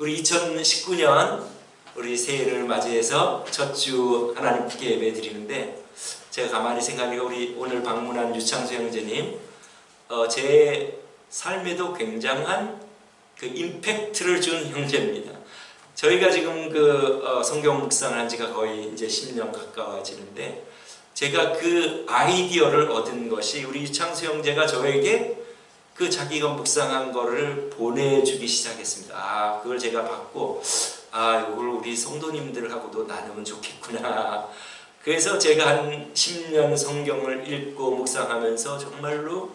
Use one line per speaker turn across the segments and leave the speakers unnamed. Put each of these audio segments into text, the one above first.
우리 2019년 우리 새해를 맞이해서 첫 주 하나님께 예배 드리는데, 제가 가만히 생각해 우리 오늘 방문한 유창수 형제님, 제 삶에도 굉장한 그 임팩트를 준 형제입니다. 저희가 지금 성경 묵상을 한 지가 거의 이제 10년 가까워지는데, 제가 그 아이디어를 얻은 것이 우리 유창수 형제가 저에게 그 자기가 묵상한 거를 보내주기 시작했습니다. 그걸 제가 받고, 이걸 우리 성도님들하고도 나누면 좋겠구나. 그래서 제가 한 10년 성경을 읽고 묵상하면서 정말로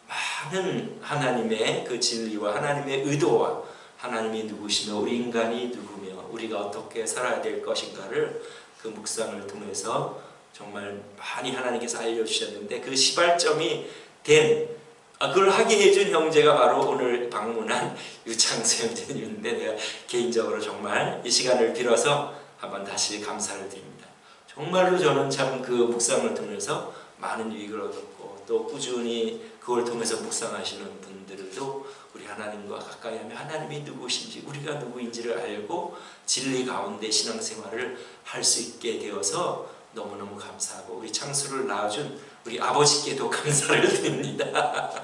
많은 하나님의 그 진리와 하나님의 의도와 하나님이 누구시며 우리 인간이 누구며 우리가 어떻게 살아야 될 것인가를 그 묵상을 통해서 정말 많이 하나님께서 알려주셨는데, 그 시발점이 된 그걸 하게 해준 형제가 바로 오늘 방문한 유창수 형제님인데, 내가 개인적으로 정말 이 시간을 빌어서 한번 다시 감사를 드립니다. 정말로 저는 참 그 묵상을 통해서 많은 유익을 얻었고, 또 꾸준히 그걸 통해서 묵상하시는 분들도 우리 하나님과 가까이 하면 하나님이 누구신지 우리가 누구인지를 알고 진리 가운데 신앙생활을 할 수 있게 되어서 너무너무 감사하고, 우리 창수를 낳아준 우리 아버지께도 감사를 드립니다.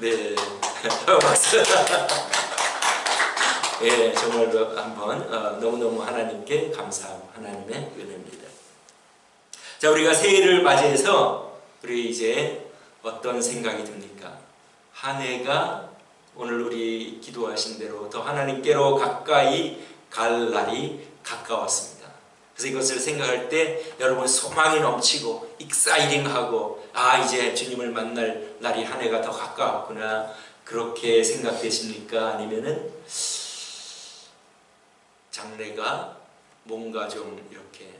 네, 박수. 예, 정말로 한번 너무너무 하나님께 감사하고 하나님의 은혜입니다. 자, 우리가 새해를 맞이해서 우리 이제 어떤 생각이 듭니까? 한 해가 오늘 우리 기도하신 대로 더 하나님께로 가까이 갈 날이 가까웠습니다. 그래서 이것을 생각할 때 여러분 소망이 넘치고 익사이팅하고, 이제 주님을 만날 날이 한 해가 더 가까웠구나, 그렇게 생각되십니까? 아니면은 장래가 뭔가 좀 이렇게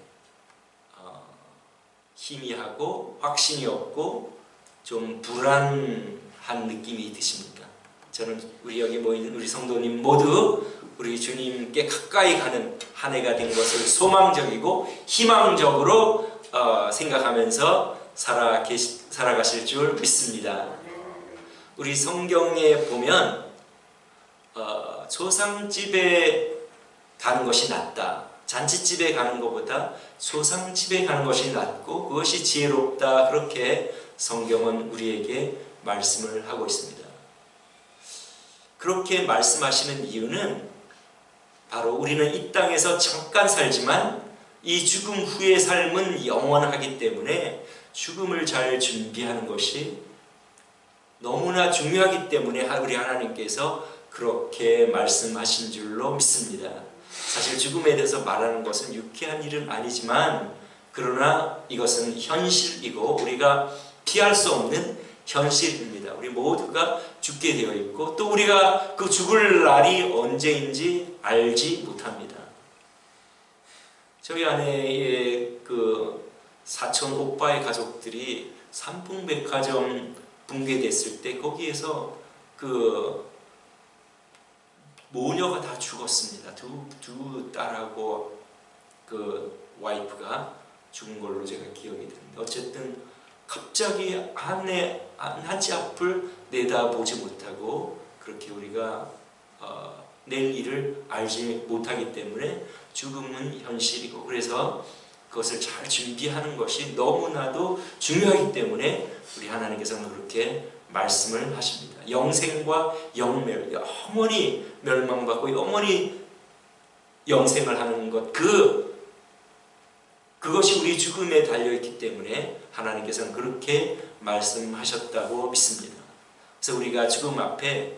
희미하고 확신이 없고 좀 불안한 느낌이 드십니까? 저는 우리 여기 모인 우리 성도님 모두 우리 주님께 가까이 가는 한 해가 된 것을 소망적이고 희망적으로 생각하면서 살아가실 줄 믿습니다. 우리 성경에 보면 조상집에 가는 것이 낫다, 잔치집에 가는 것보다 조상집에 가는 것이 낫고 그것이 지혜롭다, 그렇게 성경은 우리에게 말씀을 하고 있습니다. 그렇게 말씀하시는 이유는 바로 우리는 이 땅에서 잠깐 살지만 이 죽음 후의 삶은 영원하기 때문에 죽음을 잘 준비하는 것이 너무나 중요하기 때문에 우리 하나님께서 그렇게 말씀하신 줄로 믿습니다. 사실 죽음에 대해서 말하는 것은 유쾌한 일은 아니지만, 그러나 이것은 현실이고 우리가 피할 수 없는 현실입니다. 우리 모두가 죽게 되어 있고, 또 우리가 그 죽을 날이 언제인지 알지 못합니다. 저희 아내의 그 사촌 오빠의 가족들이 삼풍백화점 붕괴됐을 때 거기에서 그 모녀가 다 죽었습니다. 두 딸하고 그 와이프가 죽은 걸로 제가 기억이 됩니다. 어쨌든 갑자기 한치 앞을 내다보지 못하고 그렇게 우리가 내일 일을 알지 못하기 때문에 죽음은 현실이고, 그래서 그것을 잘 준비하는 것이 너무나도 중요하기 때문에 우리 하나님께서는 그렇게 말씀을 하십니다. 영생과 영멸, 영원히 멸망받고 영원히 영생을 하는 것, 그것이 우리 죽음에 달려있기 때문에 하나님께서는 그렇게 말씀하셨다고 믿습니다. 그래서 우리가 죽음 앞에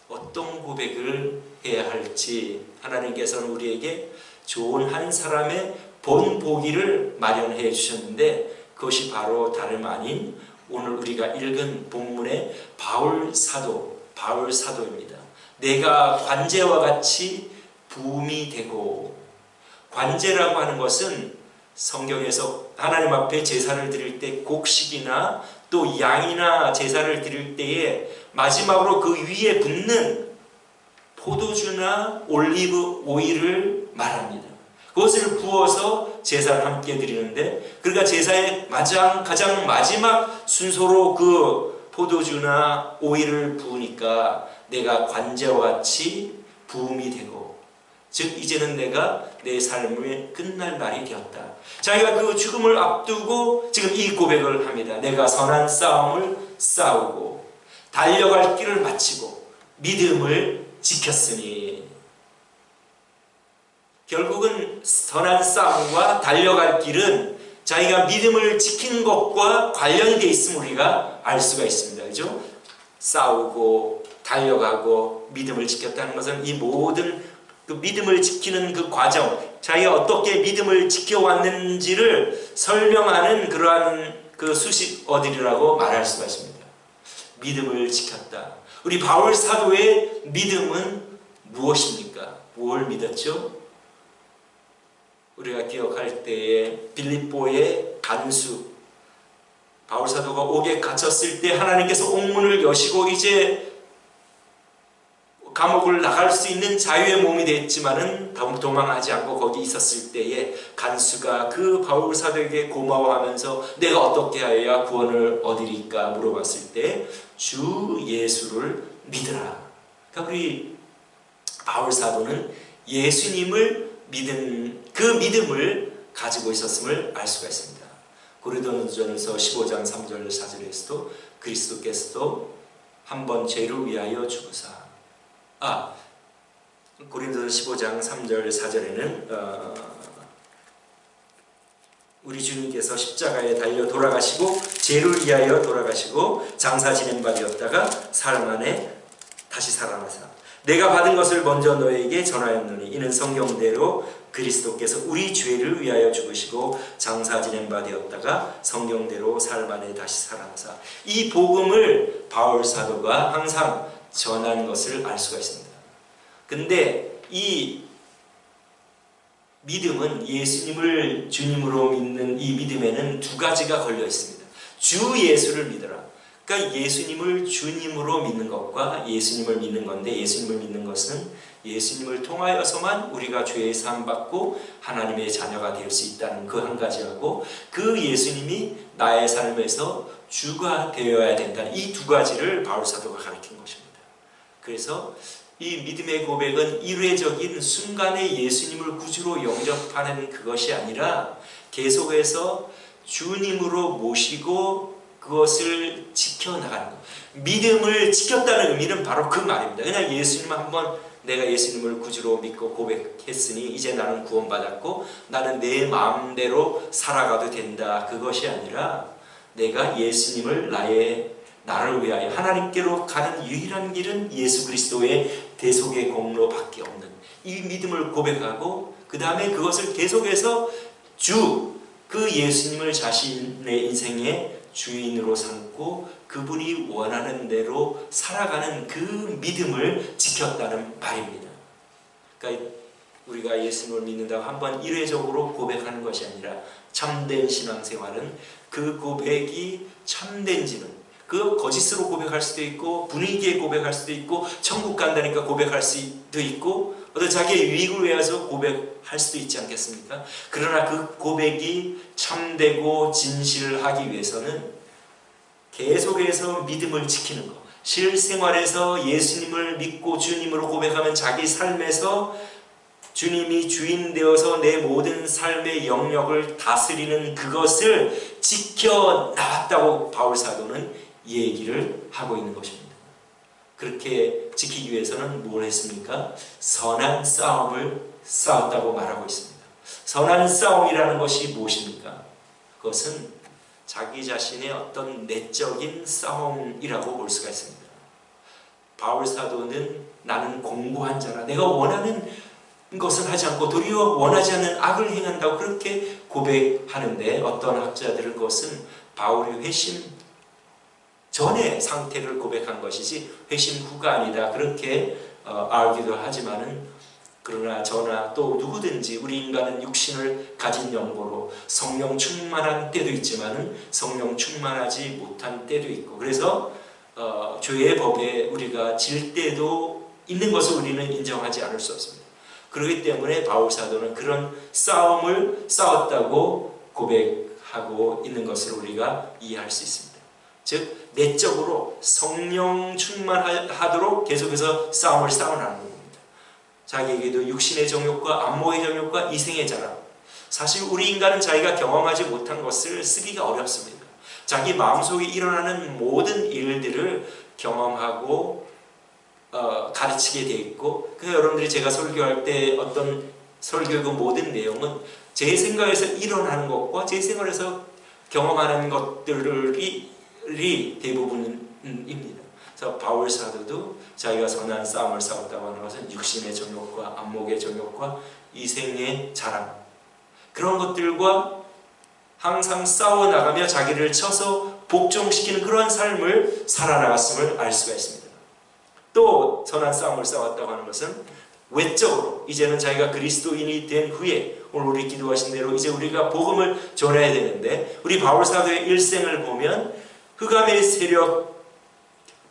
어떤 고백을 해야 할지 하나님께서는 우리에게 좋은 한 사람의 본보기를 마련해 주셨는데, 그것이 바로 다름 아닌 오늘 우리가 읽은 본문의 바울 사도입니다. 내가 관제와 같이 부음이 되고, 관제라고 하는 것은 성경에서 하나님 앞에 제사를 드릴 때 곡식이나 또 양이나 제사를 드릴 때에 마지막으로 그 위에 붓는 포도주나 올리브 오일을 말합니다. 그것을 부어서 제사를 함께 드리는데, 그러니까 제사의 가장 마지막 순서로 그 포도주나 오일을 부으니까 내가 관제와 같이 부음이 되고 즉 이제는 내가 내 삶의 끝날 날이 되었다. 자기가 그 죽음을 앞두고 지금 이 고백을 합니다. 내가 선한 싸움을 싸우고 달려갈 길을 마치고 믿음을 지켰으니. 결국은 선한 싸움과 달려갈 길은 자기가 믿음을 지키는 것과 관련이 되어 있음을 우리가 알 수가 있습니다. 그죠? 싸우고 달려가고 믿음을 지켰다는 것은 이 모든 그 믿음을 지키는 그 과정, 자기가 어떻게 믿음을 지켜왔는지를 설명하는 그러한 그 수식어들이라고 말할 수가 있습니다. 믿음을 지켰다. 우리 바울 사도의 믿음은 무엇입니까? 뭘 믿었죠? 우리가 기억할 때에 빌립보의 간수, 바울 사도가 옥에 갇혔을 때 하나님께서 옥문을 여시고 이제 감옥을 나갈 수 있는 자유의 몸이 됐지만은 도망하지 않고 거기 있었을 때에 간수가 그 바울 사도에게 고마워하면서 내가 어떻게 하여야 구원을 얻으리까 물어봤을 때 주 예수를 믿으라. 그러니까 우리 바울 사도는 예수님을 믿은 그 믿음을 가지고 있었음을 알 수가 있습니다. 고린도전서 15장 3절 4절에서도 그리스도께서도 한번 죄를 위하여 죽으사, 고린도전서 15장 3절 4절에는 우리 주님께서 십자가에 달려 돌아가시고 죄를 위하여 돌아가시고 장사 지낸 바 되었다가 사흘 만에 다시 살아나사 내가 받은 것을 먼저 너에게 전하였노니 이는 성경대로 그리스도께서 우리 죄를 위하여 죽으시고 장사 지낸 바 되었다가 성경대로 사흘 만에 다시 살아나사. 이 복음을 바울 사도가 항상 전한 것을 알 수가 있습니다. 근데 이 믿음은 예수님을 주님으로 믿는 이 믿음에는 두 가지가 걸려 있습니다. 주 예수를 믿어라. 그러니까 예수님을 주님으로 믿는 것과 예수님을 믿는 건데, 예수님을 믿는 것은 예수님을 통하여서만 우리가 죄의 사함 받고 하나님의 자녀가 될 수 있다는 그 한 가지하고, 그 예수님이 나의 삶에서 주가 되어야 된다는 이 두 가지를 바울 사도가 가르친 것입니다. 그래서 이 믿음의 고백은 일회적인 순간에 예수님을 구주로 영접하는 그것이 아니라 계속해서 주님으로 모시고 그것을 지켜나가는 것. 믿음을 지켰다는 의미는 바로 그 말입니다. 그냥 예수님 한번 내가 예수님을 구주로 믿고 고백했으니 이제 나는 구원받았고 나는 내 마음대로 살아가도 된다. 그것이 아니라 내가 예수님을 나를 위하여 하나님께로 가는 유일한 길은 예수 그리스도의 대속의 공로밖에 없는 이 믿음을 고백하고 그 다음에 그것을 계속해서 그 예수님을 자신의 인생의 주인으로 삼고 그분이 원하는 대로 살아가는 그 믿음을 지켰다는 말입니다. 그러니까 우리가 예수님을 믿는다고 한번 일회적으로 고백하는 것이 아니라 참된 신앙생활은 그 고백이 참된지는 그 거짓으로 고백할 수도 있고 분위기에 고백할 수도 있고 천국 간다니까 고백할 수도 있고 어떤 자기의 유익을 위해서 고백할 수도 있지 않겠습니까? 그러나 그 고백이 참되고 진실하기 위해서는 계속해서 믿음을 지키는 것, 실생활에서 예수님을 믿고 주님으로 고백하면 자기 삶에서 주님이 주인 되어서 내 모든 삶의 영역을 다스리는 그것을 지켜나왔다고 바울 사도는 얘기를 하고 있는 것입니다. 그렇게 지키기 위해서는 뭘 했습니까? 선한 싸움을 싸웠다고 말하고 있습니다. 선한 싸움이라는 것이 무엇입니까? 그것은 자기 자신의 어떤 내적인 싸움이라고 볼 수가 있습니다. 바울 사도는 나는 공고한 자라, 내가 원하는 것을 하지 않고 도리어 원하지 않는 악을 행한다고 그렇게 고백하는데, 어떤 학자들은 그것은 바울이 회심 전의 상태를 고백한 것이지 회심 후가 아니다 그렇게 알기도 하지만은, 그러나 저나 또 누구든지 우리 인간은 육신을 가진 영보로 성령 충만한 때도 있지만은 성령 충만하지 못한 때도 있고, 그래서 죄의 법에 우리가 질 때도 있는 것을 우리는 인정하지 않을 수 없습니다. 그렇기 때문에 바울 사도는 그런 싸움을 싸웠다고 고백하고 있는 것을 우리가 이해할 수 있습니다. 즉 내적으로 성령 충만하도록 계속해서 싸움을 싸워나가는 겁니다. 자기에게도 육신의 정욕과 안목의 정욕과 이생의 자랑. 사실 우리 인간은 자기가 경험하지 못한 것을 쓰기가 어렵습니다. 자기 마음속에 일어나는 모든 일들을 경험하고 가르치게 돼 있고, 그래서 여러분들이 제가 설교할 때 어떤 설교의 그 모든 내용은 제 생각에서 일어나는 것과 제 생각에서 경험하는 것들이 대부분입니다. 그래서 바울 사도도 자기가 선한 싸움을 싸웠다고 하는 것은 육신의 정욕과 안목의 정욕과 이생의 자랑, 그런 것들과 항상 싸워나가며 자기를 쳐서 복종시키는 그러한 삶을 살아나갔음을 알 수가 있습니다. 또 선한 싸움을 싸웠다고 하는 것은 외적으로 이제는 자기가 그리스도인이 된 후에, 오늘 우리 기도하신 대로 이제 우리가 복음을 전해야 되는데, 우리 바울 사도의 일생을 보면 흑암의 세력,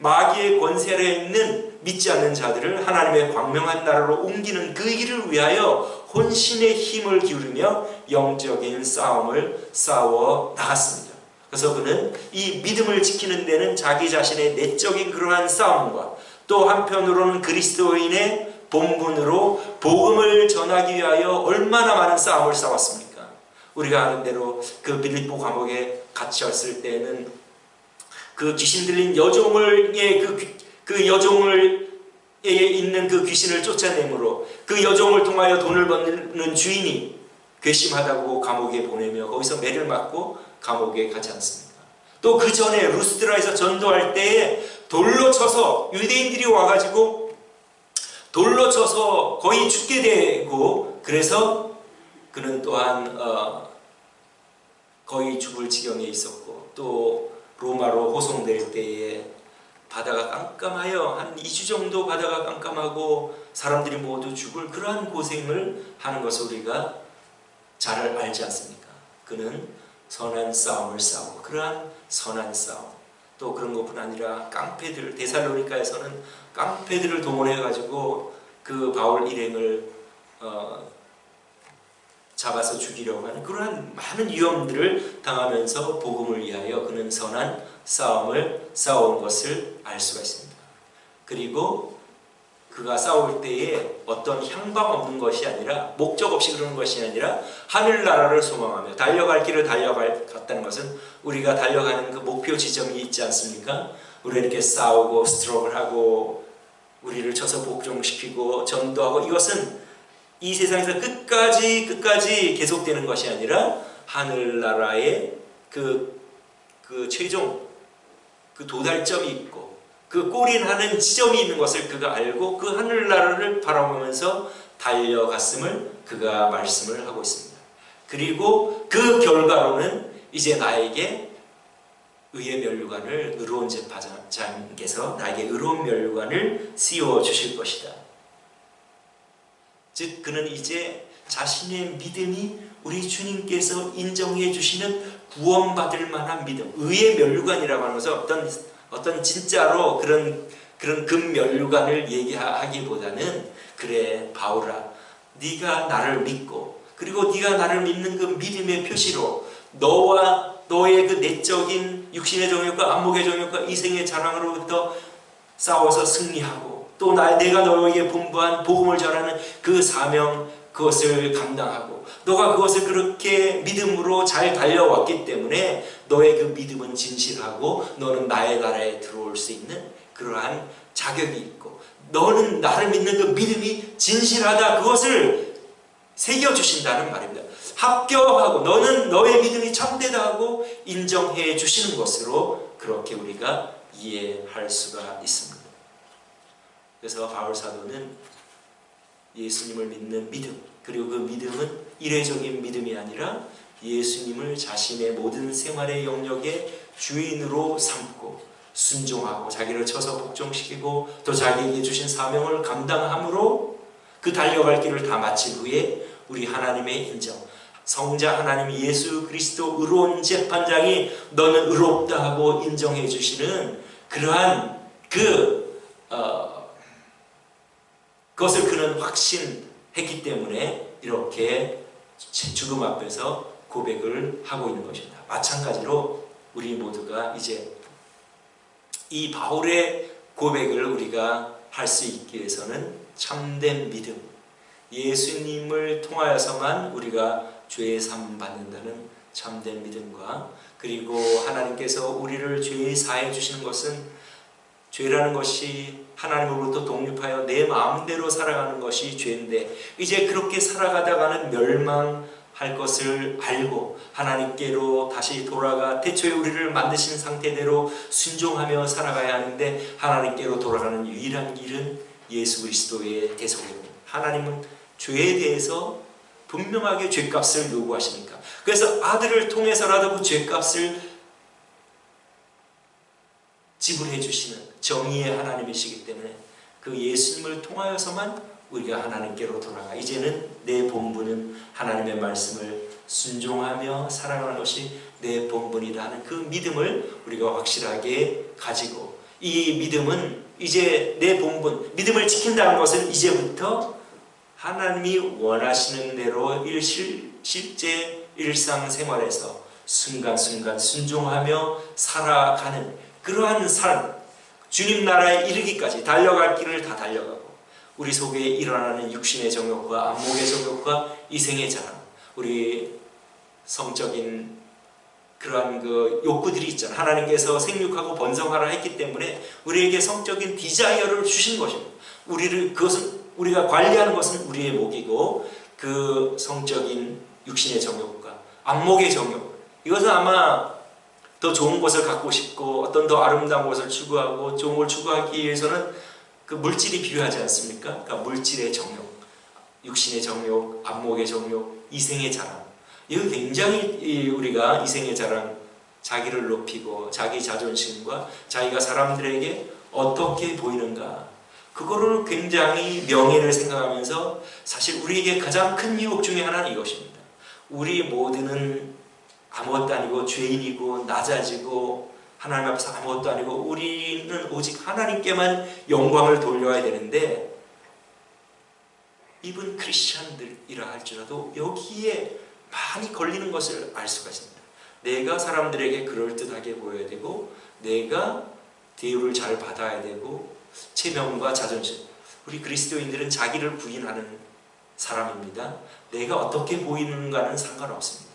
마귀의 권세 아래 있는 믿지 않는 자들을 하나님의 광명한 나라로 옮기는 그 일을 위하여 혼신의 힘을 기울이며 영적인 싸움을 싸워 나갔습니다. 그래서 그는 이 믿음을 지키는 데는 자기 자신의 내적인 그러한 싸움과 또 한편으로는 그리스도인의 본분으로 복음을 전하기 위하여 얼마나 많은 싸움을 싸웠습니까? 우리가 아는 대로 그 빌립보 감옥에 갇혔을 때는 그 귀신 들린 여종을 그 여종을 있는 그 귀신을 쫓아내므로 그 여종을 통하여 돈을 버는 주인이 괘씸하다고 감옥에 보내며 거기서 매를 맞고 감옥에 가지 않습니까? 또 그 전에 루스드라에서 전도할 때에 돌로 쳐서 유대인들이 와가지고 돌로 쳐서 거의 죽게 되고, 그래서 그는 또한 거의 죽을 지경에 있었고, 또 로마로 호송될 때에 바다가 깜깜하여 한 2주 정도 바다가 깜깜하고 사람들이 모두 죽을 그러한 고생을 하는 것을 우리가 잘 알지 않습니까? 그는 선한 싸움을 싸우고, 그러한 선한 싸움, 또 그런 것뿐 아니라 깡패들, 데살로니가에서는 깡패들을 동원해가지고 그 바울 일행을 잡아서 죽이려고 하는 그러한 많은 위험들을 당하면서 복음을 위하여 그는 선한 싸움을 싸운 것을 알 수가 있습니다. 그리고 그가 싸울 때에 어떤 향방 없는 것이 아니라, 목적 없이 그러는 것이 아니라 하늘나라를 소망하며 달려갈 길을 달려갔다는 것은 우리가 달려가는 그 목표 지점이 있지 않습니까? 우리가 이렇게 싸우고 스트럭을 하고 우리를 쳐서 복종시키고 전도하고, 이것은 이 세상에서 끝까지 계속되는 것이 아니라 하늘나라의 그 최종 그 도달점이 있고 그 골인하는 지점이 있는 것을 그가 알고 그 하늘나라를 바라보면서 달려갔음을 그가 말씀을 하고 있습니다. 그리고 그 결과로는 이제 나에게 의의 면류관을, 의로운 재판장께서 나에게 의로운 면류관을 씌워 주실 것이다. 즉 그는 이제 자신의 믿음이 우리 주님께서 인정해 주시는 구원받을 만한 믿음, 의의 면류관이라고 하는 것은 어떤 진짜로 그런 금면류관을 얘기하기보다는, 그래 바울아, 네가 나를 믿고 그리고 네가 나를 믿는 그 믿음의 표시로 너와 너의 그 내적인 육신의 정욕과 안목의 정욕과 이생의 자랑으로부터 싸워서 승리하고, 또 내가 너에게 분부한 복음을 전하는 그 사명, 그것을 감당하고 너가 그것을 그렇게 믿음으로 잘 달려왔기 때문에 너의 그 믿음은 진실하고 너는 나의 나라에 들어올 수 있는 그러한 자격이 있고, 너는 나를 믿는 그 믿음이 진실하다, 그것을 새겨주신다는 말입니다. 합격하고 너는 너의 믿음이 참되다 하고 인정해 주시는 것으로 그렇게 우리가 이해할 수가 있습니다. 그래서 바울 사도는 예수님을 믿는 믿음, 그리고 그 믿음은 이례적인 믿음이 아니라 예수님을 자신의 모든 생활의 영역의 주인으로 삼고 순종하고 자기를 쳐서 복종시키고 또 자기에게 주신 사명을 감당함으로 그 달려갈 길을 다 마친 후에 우리 하나님의 인정, 성자 하나님 예수 그리스도 의로운 재판장이 너는 의롭다 하고 인정해 주시는 그러한 그것을 그는 확신했기 때문에 이렇게 죽음 앞에서 고백을 하고 있는 것입니다. 마찬가지로 우리 모두가 이제 이 바울의 고백을 우리가 할 수 있기 위해서는 참된 믿음, 예수님을 통하여서만 우리가 죄 사함 받는다는 참된 믿음과, 그리고 하나님께서 우리를 죄 사해 주시는 것은 죄라는 것이 하나님으로부터 독립하여 내 마음대로 살아가는 것이 죄인데, 이제 그렇게 살아가다가는 멸망할 것을 알고 하나님께로 다시 돌아가 태초에 우리를 만드신 상태대로 순종하며 살아가야 하는데, 하나님께로 돌아가는 유일한 길은 예수 그리스도의 대속입니다. 하나님은 죄에 대해서 분명하게 죄값을 요구하시니까, 그래서 아들을 통해서라도 그 죄값을 지불해 주시는 정의의 하나님이시기 때문에 그 예수님을 통하여서만 우리가 하나님께로 돌아가, 이제는 내 본분은 하나님의 말씀을 순종하며 살아가는 것이 내 본분이다 하는 그 믿음을 우리가 확실하게 가지고, 이 믿음은 이제 내 본분, 믿음을 지킨다는 것은 이제부터 하나님이 원하시는 대로 실제 일상생활에서 순간순간 순종하며 살아가는 그러한 삶, 주님 나라에 이르기까지 달려갈 길을 다 달려가고, 우리 속에 일어나는 육신의 정욕과 안목의 정욕과 이생의 자랑, 우리 성적인 그러한 그 욕구들이 있잖아요. 하나님께서 생육하고 번성하라 했기 때문에 우리에게 성적인 디자이어를 주신 것입니다. 그것은 우리가 관리하는 것은 우리의 목이고, 그 성적인 육신의 정욕과 안목의 정욕, 이것은 아마 더 좋은 것을 갖고 싶고 어떤 더 아름다운 것을 추구하고 좋은 걸 추구하기 위해서는 그 물질이 필요하지 않습니까? 그러니까 물질의 정욕, 육신의 정욕, 안목의 정욕, 이생의 자랑, 이거 굉장히 우리가 이생의 자랑, 자기를 높이고 자기 자존심과 자기가 사람들에게 어떻게 보이는가, 그거를 굉장히 명예를 생각하면서, 사실 우리에게 가장 큰 유혹 중에 하나는 이것입니다. 우리 모두는 아무것도 아니고 죄인이고 낮아지고 하나님 앞에서 아무것도 아니고 우리는 오직 하나님께만 영광을 돌려야 되는데, 이분 크리스천들이라 할지라도 여기에 많이 걸리는 것을 알 수가 있습니다. 내가 사람들에게 그럴듯하게 보여야 되고, 내가 대우를 잘 받아야 되고, 체면과 자존심, 우리 그리스도인들은 자기를 부인하는 사람입니다. 내가 어떻게 보이는가는 상관없습니다.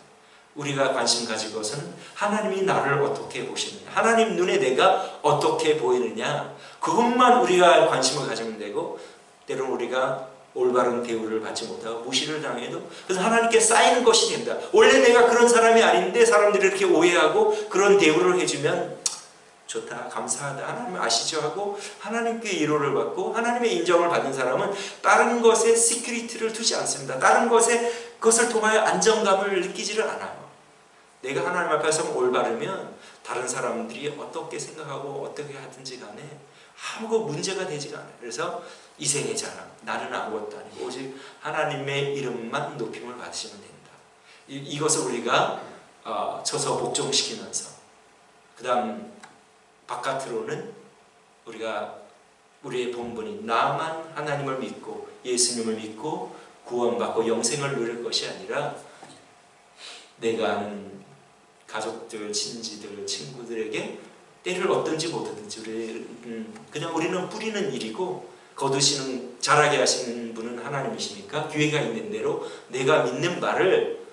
우리가 관심 가질 것은 하나님이 나를 어떻게 보시느냐, 하나님 눈에 내가 어떻게 보이느냐, 그것만 우리가 관심을 가지면 되고, 때로는 우리가 올바른 대우를 받지 못하고 무시를 당해도 그래서 하나님께 쌓이는 것이 된다. 원래 내가 그런 사람이 아닌데 사람들이 이렇게 오해하고 그런 대우를 해주면 좋다, 감사하다, 하나님 아시죠 하고 하나님께 위로를 받고 하나님의 인정을 받는 사람은 다른 것에 시크릿을 두지 않습니다. 다른 것을 통하여 안정감을 느끼지를 않아요. 내가 하나님 앞에서 올바르면 다른 사람들이 어떻게 생각하고 어떻게 하든지 간에 아무 문제가 되지가 않아요. 그래서 이생의 자랑, 나는 아무것도 아니고 오직 하나님의 이름만 높임을 받으시면 된다. 이것을 우리가 쳐서 복종시키면서, 그 다음 바깥으로는 우리가 우리의 본분이 나만 하나님을 믿고 예수님을 믿고 구원받고 영생을 누릴 것이 아니라 내가 아는 가족들, 친지들, 친구들에게 때를 얻든지 못하든지 그냥 우리는 뿌리는 일이고, 거두시는 자라게 하시는 분은 하나님이시니까 기회가 있는 대로 내가 믿는 바를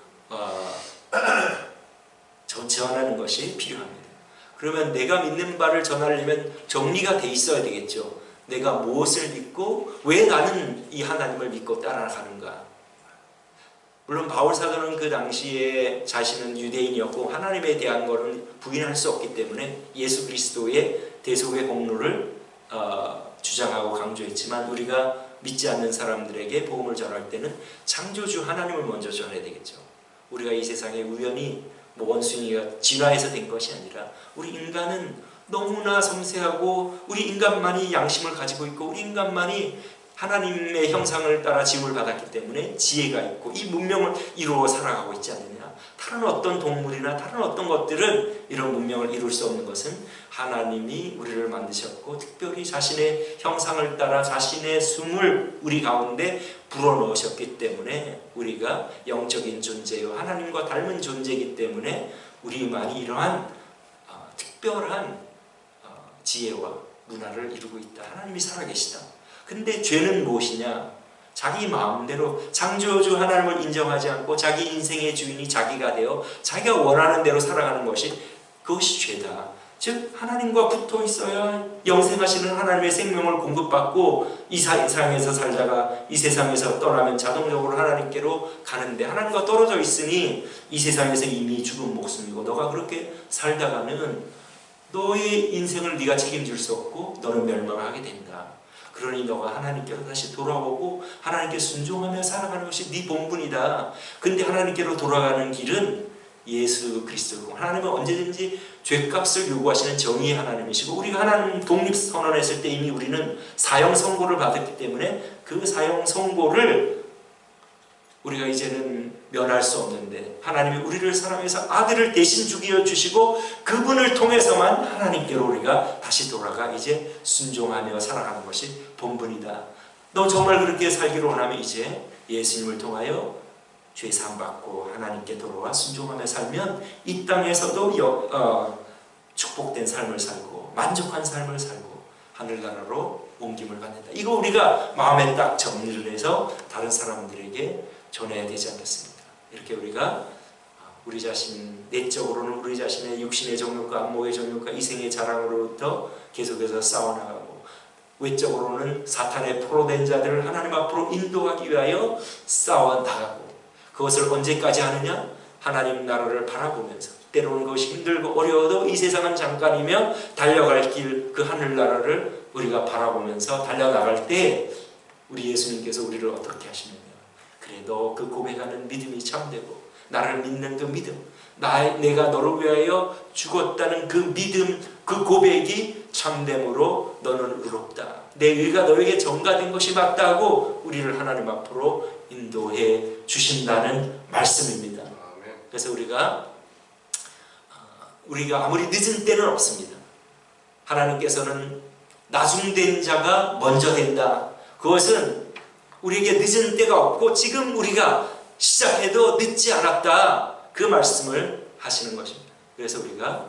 전하는 것이 필요합니다. 그러면 내가 믿는 바를 전하려면 정리가 돼 있어야 되겠죠. 내가 무엇을 믿고 왜 나는 이 하나님을 믿고 따라가는가. 물론 바울 사도는 그 당시에 자신은 유대인이었고 하나님에 대한 것은 부인할 수 없기 때문에 예수 그리스도의 대속의 공로를 주장하고 강조했지만, 우리가 믿지 않는 사람들에게 복음을 전할 때는 창조주 하나님을 먼저 전해야 되겠죠. 우리가 이 세상에 우연히 원숭이가 진화해서 된 것이 아니라 우리 인간은 너무나 섬세하고 우리 인간만이 양심을 가지고 있고 우리 인간만이 하나님의 형상을 따라 지음을 받았기 때문에 지혜가 있고 이 문명을 이루어 살아가고 있지 않느냐. 다른 어떤 동물이나 다른 어떤 것들은 이런 문명을 이룰 수 없는 것은 하나님이 우리를 만드셨고 특별히 자신의 형상을 따라 자신의 숨을 우리 가운데 불어넣으셨기 때문에 우리가 영적인 존재요 하나님과 닮은 존재이기 때문에 우리만이 이러한 특별한 지혜와 문화를 이루고 있다. 하나님이 살아계시다. 근데 죄는 무엇이냐? 자기 마음대로 창조주 하나님을 인정하지 않고 자기 인생의 주인이 자기가 되어 자기가 원하는 대로 살아가는 것이, 그것이 죄다. 즉 하나님과 붙어 있어야 영생하시는 하나님의 생명을 공급받고 이 세상에서 살다가 이 세상에서 떠나면 자동적으로 하나님께로 가는데, 하나님과 떨어져 있으니 이 세상에서 이미 죽은 목숨이고 너가 그렇게 살다가는 너의 인생을 네가 책임질 수 없고 너는 멸망하게 된다. 그러니 너가 하나님께로 다시 돌아오고 하나님께 순종하며 살아가는 것이 네 본분이다. 근데 하나님께로 돌아가는 길은 예수 그리스도고, 하나님은 언제든지 죄값을 요구하시는 정의의 하나님이시고, 우리가 하나님 독립 선언했을 때 이미 우리는 사형 선고를 받았기 때문에 그 사형 선고를 우리가 이제는 면할 수 없는데, 하나님이 우리를 사랑해서 아들을 대신 죽여 주시고 그분을 통해서만 하나님께로 우리가 다시 돌아가 이제 순종하며 살아가는 것이 본분이다. 너 정말 그렇게 살기로 원하면 이제 예수님을 통하여 죄 사함받고 하나님께 돌아와 순종하며 살면 이 땅에서도 축복된 삶을 살고 만족한 삶을 살고 하늘나라로 옮김을 받는다. 이거 우리가 마음에 딱 정리를 해서 다른 사람들에게 전해야 되지 않겠습니까? 이렇게 우리가 우리 자신, 내적으로는 우리 자신의 육신의 정욕과 안목의 정욕과 이생의 자랑으로부터 계속해서 싸워나가고, 외적으로는 사탄의 포로된 자들을 하나님 앞으로 인도하기 위하여 싸워나가고, 그것을 언제까지 하느냐? 하나님 나라를 바라보면서, 때로는 그것이 힘들고 어려워도 이 세상은 잠깐이며 달려갈 길, 그 하늘나라를 우리가 바라보면서 달려나갈 때 우리 예수님께서 우리를 어떻게 하시느냐? 그래, 너 그 고백하는 믿음이 참되고 나를 믿는 그 믿음, 내가 너를 위하여 죽었다는 그 믿음, 그 고백이 참됨으로 너는 의롭다. 내 의가 너에게 전가된 것이 맞다고 우리를 하나님 앞으로 인도해 주신다는 말씀입니다. 그래서 우리가 아무리 늦은 때는 없습니다. 하나님께서는 나중된 자가 먼저 된다. 그것은 우리에게 늦은 때가 없고 지금 우리가 시작해도 늦지 않았다. 그 말씀을 하시는 것입니다. 그래서 우리가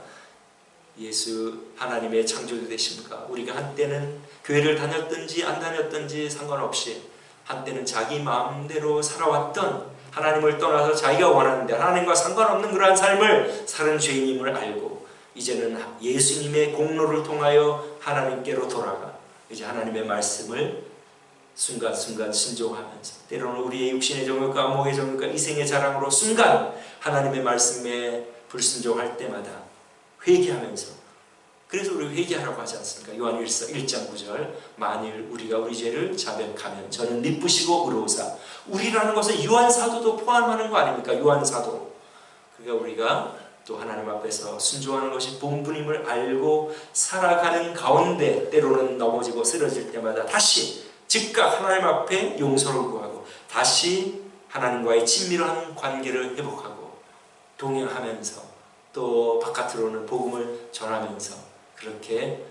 예수 하나님의 창조주 되십니까? 우리가 한때는 교회를 다녔든지 안 다녔든지 상관없이 한때는 자기 마음대로 살아왔던, 하나님을 떠나서 자기가 원하는 데 하나님과 상관없는 그러한 삶을 사는 죄인임을 알고 이제는 예수님의 공로를 통하여 하나님께로 돌아가 이제 하나님의 말씀을 순간순간 순종하면서, 때로는 우리의 육신의 정욕과 안목의 정욕과 이생의 자랑으로 순간 하나님의 말씀에 불순종할 때마다 회개하면서, 그래서 우리 회개하라고 하지 않습니까? 요한일서 1장 9절, 만일 우리가 우리 죄를 자백하면 저는 미쁘시고 의로우사. 우리라는 것은 요한사도도 포함하는 거 아닙니까? 요한사도. 그러니까 우리가 또 하나님 앞에서 순종하는 것이 본분임을 알고 살아가는 가운데 때로는 넘어지고 쓰러질 때마다 다시 즉각 하나님 앞에 용서를 구하고 다시 하나님과의 친밀한 관계를 회복하고 동행하면서 또 바깥으로는 복음을 전하면서 그렇게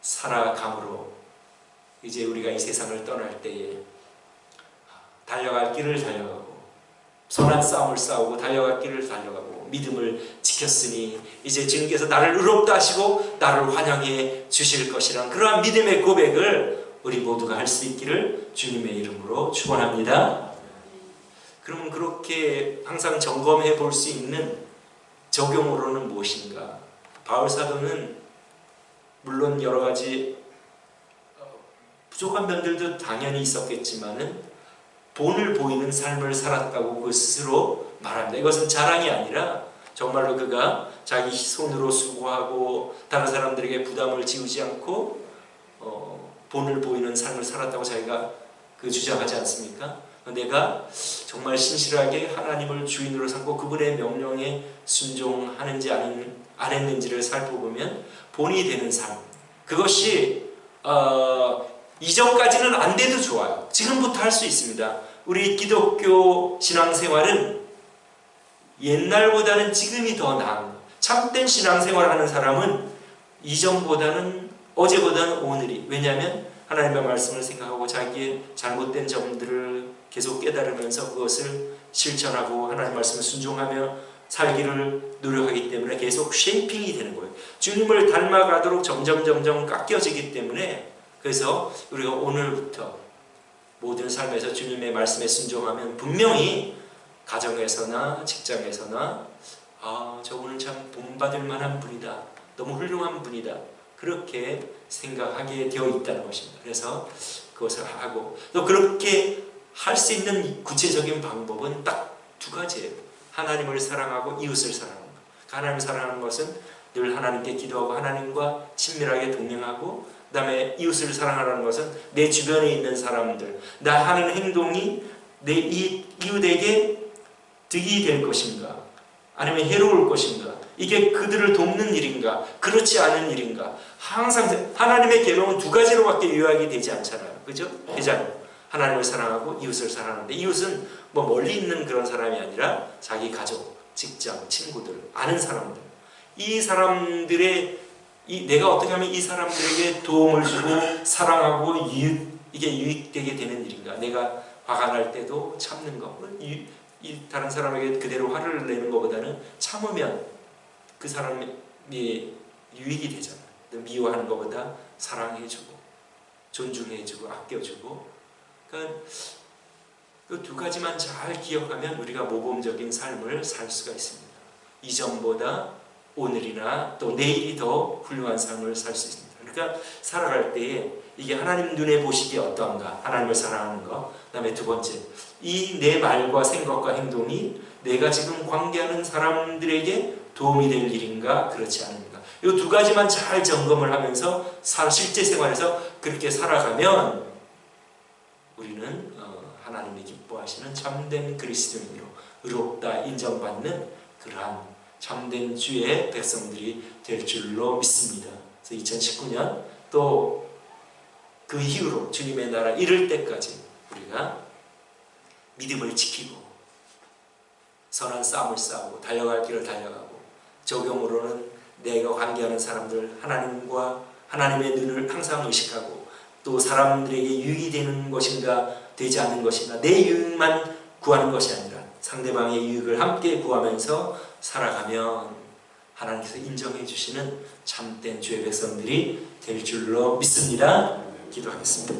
살아감으로 이제 우리가 이 세상을 떠날 때에 달려갈 길을 달려가고 선한 싸움을 싸우고 달려갈 길을 달려가고 믿음을 지켰으니 이제 주님께서 나를 의롭다 하시고 나를 환영해 주실 것이란 그러한 믿음의 고백을 우리 모두가 할 수 있기를 주님의 이름으로 축원합니다. 그러면 그렇게 항상 점검해 볼 수 있는 적용으로는 무엇인가? 바울 사도는 물론 여러 가지 부족한 면들도 당연히 있었겠지만은 본을 보이는 삶을 살았다고 그 스스로 말합니다. 이것은 자랑이 아니라 정말로 그가 자기 손으로 수고하고 다른 사람들에게 부담을 지우지 않고 본을 보이는 삶을 살았다고 자기가 주장하지 않습니까? 내가 정말 신실하게 하나님을 주인으로 삼고 그분의 명령에 순종하는지 안 했는지를 살펴보면 본이 되는 삶, 그것이 이전까지는 안 돼도 좋아요. 지금부터 할 수 있습니다. 우리 기독교 신앙생활은 옛날보다는 지금이 더 나은, 참된 신앙생활을 하는 사람은 이전보다는 어제보다는 오늘이, 왜냐하면 하나님의 말씀을 생각하고 자기의 잘못된 점들을 계속 깨달으면서 그것을 실천하고 하나님의 말씀을 순종하며 살기를 노력하기 때문에 계속 쉐이핑이 되는 거예요. 주님을 닮아가도록 점점 깎여지기 때문에, 그래서 우리가 오늘부터 모든 삶에서 주님의 말씀에 순종하면 분명히 가정에서나 직장에서나 저분은 참 본받을 만한 분이다, 너무 훌륭한 분이다, 그렇게 생각하게 되어 있다는 것입니다. 그래서 그것을 하고, 또 그렇게 할 수 있는 구체적인 방법은 딱 두 가지예요. 하나님을 사랑하고 이웃을 사랑하는 것. 하나님을 사랑하는 것은 늘 하나님께 기도하고 하나님과 친밀하게 동행하고, 그 다음에 이웃을 사랑하는 것은 내 주변에 있는 사람들, 나 하는 행동이 내 이웃에게 득이 될 것인가, 아니면 해로울 것인가, 이게 그들을 돕는 일인가, 그렇지 않은 일인가. 항상 하나님의 계명은 두 가지로밖에 요약이 되지 않잖아요. 그죠? 되잖아요. 하나님을 사랑하고 이웃을 사랑하는데, 이웃은 뭐 멀리 있는 그런 사람이 아니라 자기 가족, 직장, 친구들, 아는 사람들, 이 사람들의 내가 어떻게 하면 이 사람들에게 도움을 주고 사랑하고 이게 유익되게 되는 일인가. 내가 화가 날 때도 참는 거, 다른 사람에게 그대로 화를 내는 것보다는 참으면 그 사람이 유익이 되잖아요. 미워하는 것보다 사랑해주고 존중해주고 아껴주고. 그러니까 그 두 가지만 잘 기억하면 우리가 모범적인 삶을 살 수가 있습니다. 이전보다 오늘이나 또 내일이 더 훌륭한 삶을 살 수 있습니다. 그러니까 살아갈 때에 이게 하나님 눈에 보시기에 어떠한가, 하나님을 사랑하는 것. 그 다음에 두 번째, 이 내 말과 생각과 행동이 내가 지금 관계하는 사람들에게 도움이 될 일인가, 그렇지 않은가. 이 두 가지만 잘 점검을 하면서 실제 생활에서 그렇게 살아가면 우리는 하나님이 기뻐하시는 참된 그리스도인으로 의롭다 인정받는 그러한 참된 주의 백성들이 될 줄로 믿습니다. 그래서 2019년 또 그 이후로 주님의 나라 이를 때까지 우리가 믿음을 지키고 선한 싸움을 싸우고 달려갈 길을 달려가고, 적용으로는 내가 관계하는 사람들, 하나님과 하나님의 눈을 항상 의식하고, 또 사람들에게 유익이 되는 것인가 되지 않는 것인가, 내 유익만 구하는 것이 아니라 상대방의 유익을 함께 구하면서 살아가면 하나님께서 인정해 주시는 참된 주의 백성들이 될 줄로 믿습니다. 기도하겠습니다.